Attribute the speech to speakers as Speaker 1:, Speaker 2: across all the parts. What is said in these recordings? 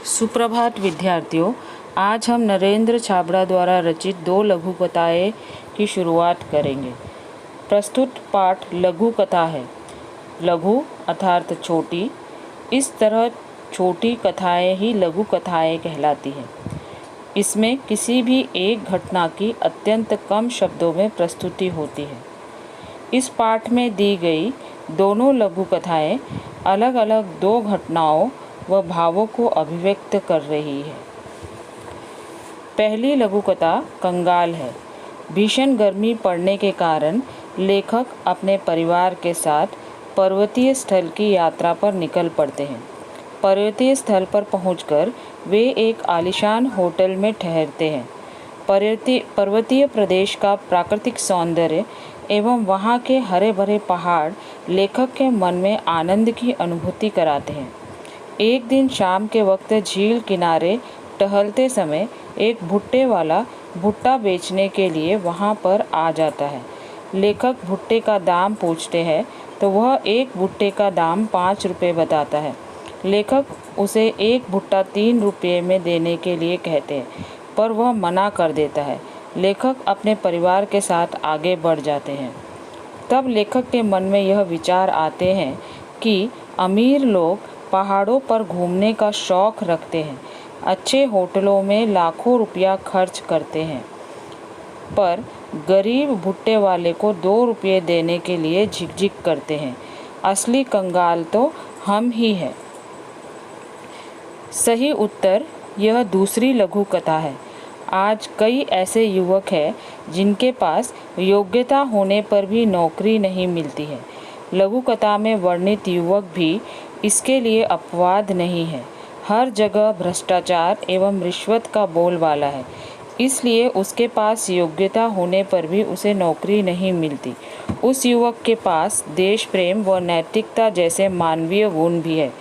Speaker 1: सुप्रभात विद्यार्थियों, आज हम नरेंद्र छाबड़ा द्वारा रचित 2 लघु कथाएँ की शुरुआत करेंगे। प्रस्तुत पाठ लघु कथा है। लघु अर्थात छोटी। इस तरह छोटी कथाएँ ही लघु कथाएँ कहलाती हैं। इसमें किसी भी एक घटना की अत्यंत कम शब्दों में प्रस्तुति होती है। इस पाठ में दी गई दोनों लघु कथाएँ अलग अलग 2 घटनाओं व भावों को अभिव्यक्त कर रही है। पहली लघु कथा कंगाल है। भीषण गर्मी पड़ने के कारण लेखक अपने परिवार के साथ पर्वतीय स्थल की यात्रा पर निकल पड़ते हैं। पर्वतीय स्थल पर पहुंचकर वे एक आलीशान होटल में ठहरते हैं। पर्वतीय प्रदेश का प्राकृतिक सौंदर्य एवं वहाँ के हरे भरे पहाड़ लेखक के मन में आनंद की अनुभूति कराते हैं। एक दिन शाम के वक्त झील किनारे टहलते समय एक भुट्टे वाला भुट्टा बेचने के लिए वहाँ पर आ जाता है। लेखक भुट्टे का दाम पूछते हैं तो वह एक भुट्टे का दाम 5 रुपये बताता है। लेखक उसे एक भुट्टा 3 रुपये में देने के लिए कहते हैं, पर वह मना कर देता है। लेखक अपने परिवार के साथ आगे बढ़ जाते हैं। तब लेखक के मन में यह विचार आते हैं कि अमीर लोग पहाड़ों पर घूमने का शौक़ रखते हैं, अच्छे होटलों में लाखों रुपया खर्च करते हैं, पर गरीब भुट्टे वाले को 2 रुपये देने के लिए झिकझिक करते हैं। असली कंगाल तो हम ही हैं। सही उत्तर यह दूसरी लघु कथा है। आज कई ऐसे युवक हैं जिनके पास योग्यता होने पर भी नौकरी नहीं मिलती है। लघु कथा में वर्णित युवक भी इसके लिए अपवाद नहीं है। हर जगह भ्रष्टाचार एवं रिश्वत का बोलबाला है, इसलिए उसके पास योग्यता होने पर भी उसे नौकरी नहीं मिलती। उस युवक के पास देश प्रेम व नैतिकता जैसे मानवीय गुण भी है।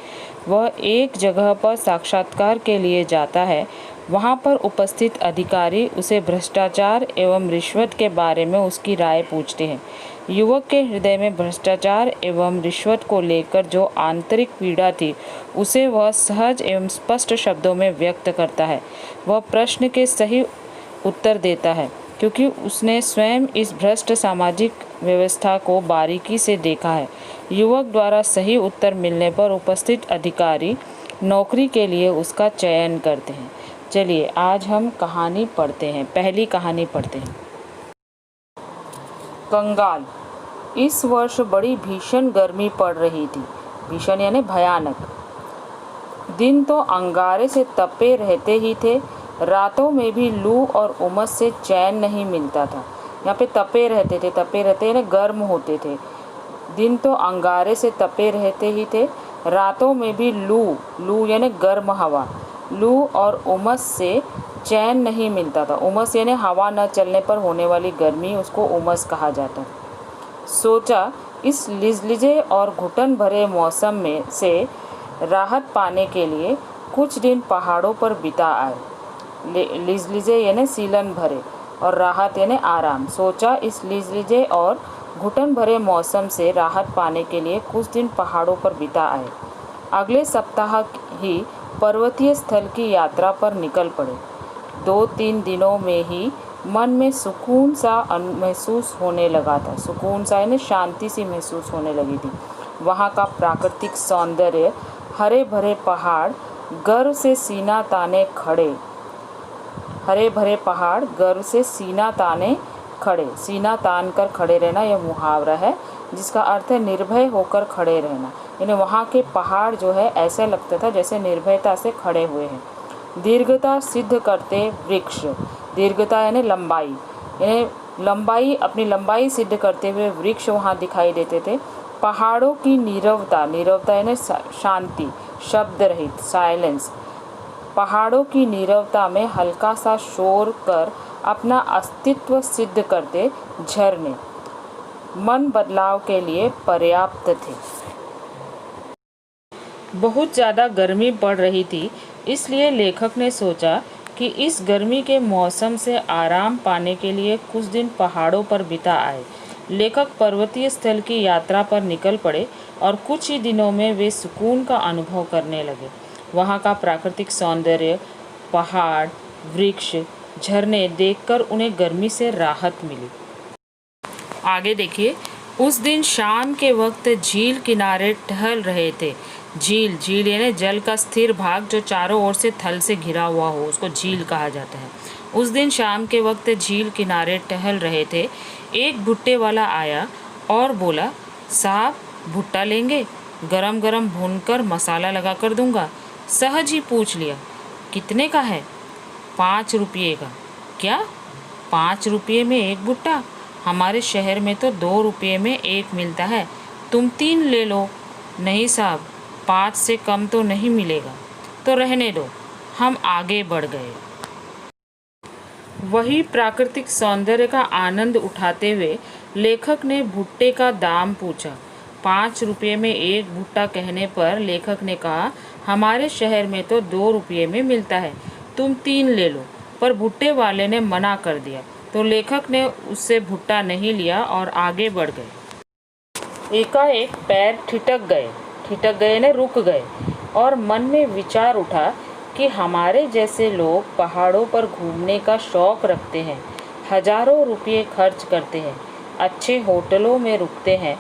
Speaker 1: वह एक जगह पर साक्षात्कार के लिए जाता है। वहाँ पर उपस्थित अधिकारी उसे भ्रष्टाचार एवं रिश्वत के बारे में उसकी राय पूछते हैं। युवक के हृदय में भ्रष्टाचार एवं रिश्वत को लेकर जो आंतरिक पीड़ा थी, उसे वह सहज एवं स्पष्ट शब्दों में व्यक्त करता है। वह प्रश्न के सही उत्तर देता है, क्योंकि उसने स्वयं इस भ्रष्ट सामाजिक व्यवस्था को बारीकी से देखा है। युवक द्वारा सही उत्तर मिलने पर उपस्थित अधिकारी नौकरी के लिए उसका चयन करते हैं। चलिए आज हम कहानी पढ़ते हैं। पहली कहानी पढ़ते हैं। कंगाल। इस वर्ष बड़ी भीषण गर्मी पड़ रही थी। भीषण यानी भयानक। दिन तो अंगारे से तपे रहते ही थे, रातों में भी लू और उमस से चैन नहीं मिलता था। यहाँ पे तपे रहते यानी गर्म होते थे। दिन तो अंगारे से तपे रहते ही थे, रातों में भी लू यानी गर्म हवा, लू और उमस से चैन नहीं मिलता था। उमस यानी हवा न चलने पर होने वाली गर्मी, उसको उमस कहा जाता है। सोचा इस लिजलिजे और घुटन भरे मौसम में से राहत पाने के लिए कुछ दिन पहाड़ों पर बिता आए। लिजलिजे यानी सीलन भरे और राहत यानी आराम। सोचा इस लिजलिजे और घुटन भरे मौसम से राहत पाने के लिए कुछ दिन पहाड़ों पर बिता आए। अगले सप्ताह ही पर्वतीय स्थल की यात्रा पर निकल पड़े। 2-3 दिनों में ही मन में सुकून सा महसूस होने लगा था। सुकून सा यानी शांति सी महसूस होने लगी थी। वहाँ का प्राकृतिक सौंदर्य, हरे भरे पहाड़ गर्व से सीना ताने खड़े। हरे भरे पहाड़ गर्व से सीना ताने खड़े। सीना तान कर खड़े रहना यह मुहावरा है, जिसका अर्थ है निर्भय होकर खड़े रहना। यानी वहाँ के पहाड़ जो है ऐसा लगता था जैसे निर्भयता से खड़े हुए हैं। दीर्घता सिद्ध करते वृक्ष। दीर्घता यानी लंबाई, यानी अपनी लंबाई सिद्ध करते हुए वृक्ष वहाँ दिखाई देते थे। पहाड़ों की नीरवता यानी शांति, शब्द रहित, साइलेंस। पहाड़ों की नीरवता में हल्का सा शोर कर अपना अस्तित्व सिद्ध करते झरने मन बदलाव के लिए पर्याप्त थे। बहुत ज़्यादा गर्मी पड़ रही थी, इसलिए लेखक ने सोचा कि इस गर्मी के मौसम से आराम पाने के लिए कुछ दिन पहाड़ों पर बिता आए। लेखक पर्वतीय स्थल की यात्रा पर निकल पड़े और कुछ ही दिनों में वे सुकून का अनुभव करने लगे। वहाँ का प्राकृतिक सौंदर्य, पहाड़, वृक्ष, झरने देखकर उन्हें गर्मी से राहत मिली। आगे देखिए, उस दिन शाम के वक्त झील किनारे टहल रहे थे। झील यानी जल का स्थिर भाग जो चारों ओर से थल से घिरा हुआ हो, उसको झील कहा जाता है। उस दिन शाम के वक्त झील किनारे टहल रहे थे। एक भुट्टे वाला आया और बोला, साहब भुट्टा लेंगे? गरम गरम भूनकर मसाला लगा कर दूंगा। सहज ही पूछ लिया, कितने का है? 5 रुपये का। क्या 5 रुपये में एक भुट्टा? हमारे शहर में तो 2 रुपये में एक मिलता है, तुम 3 ले लो। नहीं साहब, 5 से कम तो नहीं मिलेगा। तो रहने दो। हम आगे बढ़ गए। वही प्राकृतिक सौंदर्य का आनंद उठाते हुए लेखक ने भुट्टे का दाम पूछा। 5 रुपये में एक भुट्टा कहने पर लेखक ने कहा, हमारे शहर में तो 2 रुपये में मिलता है, तुम 3 ले लो। पर भुट्टे वाले ने मना कर दिया, तो लेखक ने उससे भुट्टा नहीं लिया और आगे बढ़ गए। एकाएक पैर ठिठक गए ने रुक गए और मन में विचार उठा कि हमारे जैसे लोग पहाड़ों पर घूमने का शौक रखते हैं, हजारों रुपये खर्च करते हैं, अच्छे होटलों में रुकते हैं,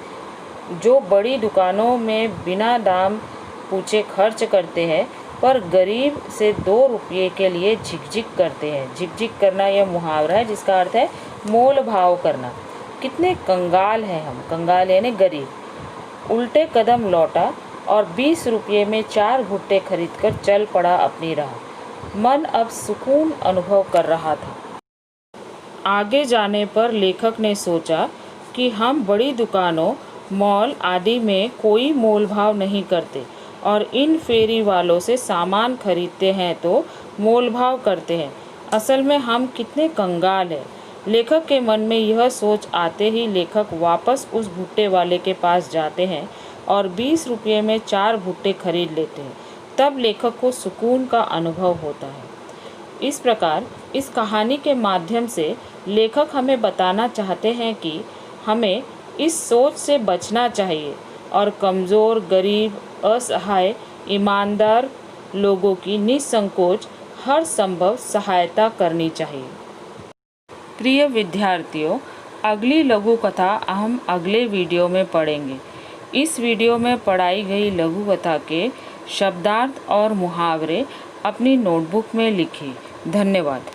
Speaker 1: जो बड़ी दुकानों में बिना दाम पूछे खर्च करते हैं, पर गरीब से 2 रुपये के लिए झिकझिक करते हैं। झिकझिक करना यह मुहावरा है जिसका अर्थ है मोल भाव करना। कितने कंगाल हैं हम। कंगाल यानी गरीब। उल्टे कदम लौटा और 20 रुपये में 4 भुट्टे खरीदकर चल पड़ा अपनी राह। मन अब सुकून अनुभव कर रहा था। आगे जाने पर लेखक ने सोचा कि हम बड़ी दुकानों, मॉल आदि में कोई मोल भाव नहीं करते और इन फेरी वालों से सामान खरीदते हैं तो मोल भाव करते हैं। असल में हम कितने कंगाल हैं। लेखक के मन में यह सोच आते ही लेखक वापस उस भुट्टे वाले के पास जाते हैं और 20 रुपये में 4 भुट्टे खरीद लेते हैं। तब लेखक को सुकून का अनुभव होता है। इस प्रकार इस कहानी के माध्यम से लेखक हमें बताना चाहते हैं कि हमें इस सोच से बचना चाहिए और कमज़ोर, गरीब, असहाय, ईमानदार लोगों की निसंकोच हर संभव सहायता करनी चाहिए। प्रिय विद्यार्थियों, अगली लघु कथा हम अगले वीडियो में पढ़ेंगे। इस वीडियो में पढ़ाई गई लघु कथा के शब्दार्थ और मुहावरे अपनी नोटबुक में लिखिए। धन्यवाद।